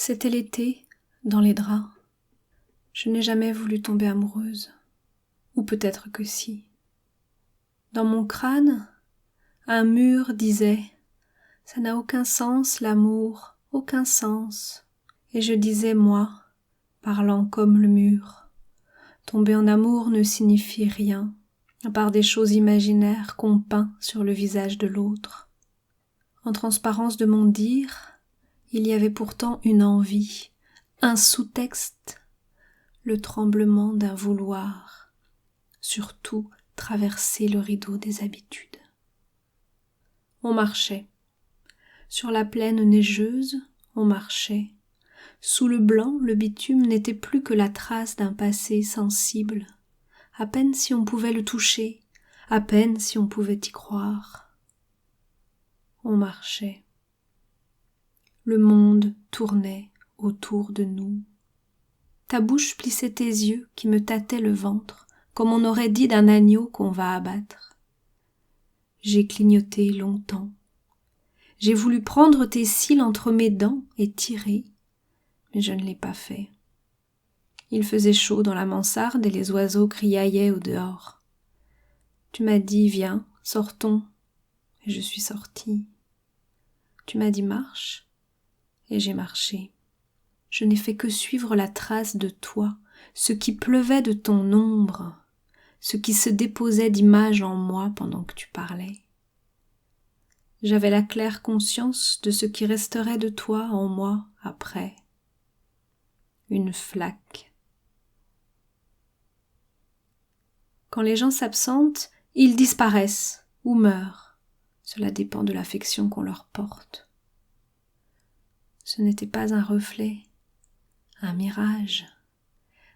C'était l'été, dans les draps. Je n'ai jamais voulu tomber amoureuse. Ou peut-être que si. Dans mon crâne, un mur disait « Ça n'a aucun sens, l'amour, aucun sens. » Et je disais, moi, parlant comme le mur, tomber en amour ne signifie rien, à part des choses imaginaires qu'on peint sur le visage de l'autre. En transparence de mon dire, il y avait pourtant une envie, un sous-texte, le tremblement d'un vouloir, surtout traverser le rideau des habitudes. On marchait. Sur la plaine neigeuse, on marchait. Sous le blanc, le bitume n'était plus que la trace d'un passé sensible, à peine si on pouvait le toucher, à peine si on pouvait y croire. On marchait. Le monde tournait autour de nous. Ta bouche plissait tes yeux qui me tâtaient le ventre, comme on aurait dit d'un agneau qu'on va abattre. J'ai clignoté longtemps. J'ai voulu prendre tes cils entre mes dents et tirer, mais je ne l'ai pas fait. Il faisait chaud dans la mansarde et les oiseaux criaillaient au dehors. Tu m'as dit « Viens, sortons » et je suis sortie. Tu m'as dit « Marche » et j'ai marché. Je n'ai fait que suivre la trace de toi, ce qui pleuvait de ton ombre, ce qui se déposait d'images en moi pendant que tu parlais. J'avais la claire conscience de ce qui resterait de toi en moi après. Une flaque. Quand les gens s'absentent, ils disparaissent ou meurent. Cela dépend de l'affection qu'on leur porte. Ce n'était pas un reflet, un mirage.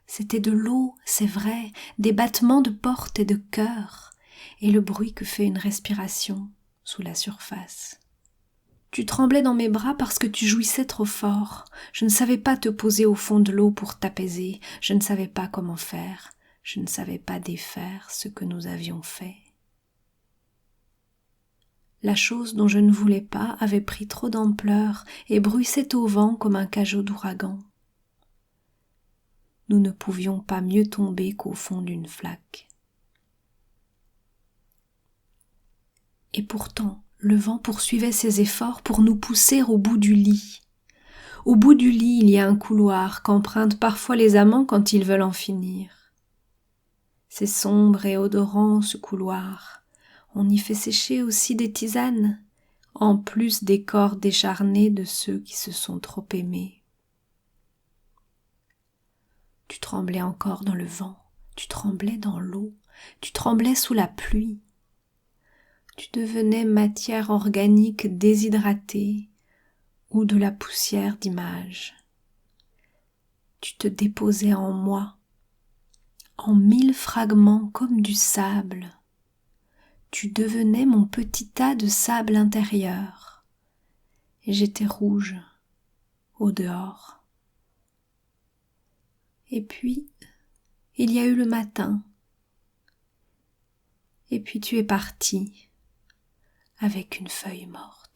C'était de l'eau, c'est vrai, des battements de porte et de cœur, et le bruit que fait une respiration sous la surface. Tu tremblais dans mes bras parce que tu jouissais trop fort. Je ne savais pas te poser au fond de l'eau pour t'apaiser. Je ne savais pas comment faire. Je ne savais pas défaire ce que nous avions fait. La chose dont je ne voulais pas avait pris trop d'ampleur et bruissait au vent comme un cajot d'ouragan. Nous ne pouvions pas mieux tomber qu'au fond d'une flaque. Et pourtant, le vent poursuivait ses efforts pour nous pousser au bout du lit. Au bout du lit, il y a un couloir qu'empruntent parfois les amants quand ils veulent en finir. C'est sombre et odorant ce couloir. On y fait sécher aussi des tisanes, en plus des corps décharnés de ceux qui se sont trop aimés. Tu tremblais encore dans le vent, tu tremblais dans l'eau, tu tremblais sous la pluie. Tu devenais matière organique déshydratée ou de la poussière d'image. Tu te déposais en moi, en 1000 fragments comme du sable. Tu devenais mon petit tas de sable intérieur, et j'étais rouge au dehors. Et puis, il y a eu le matin, et puis tu es parti avec une feuille morte.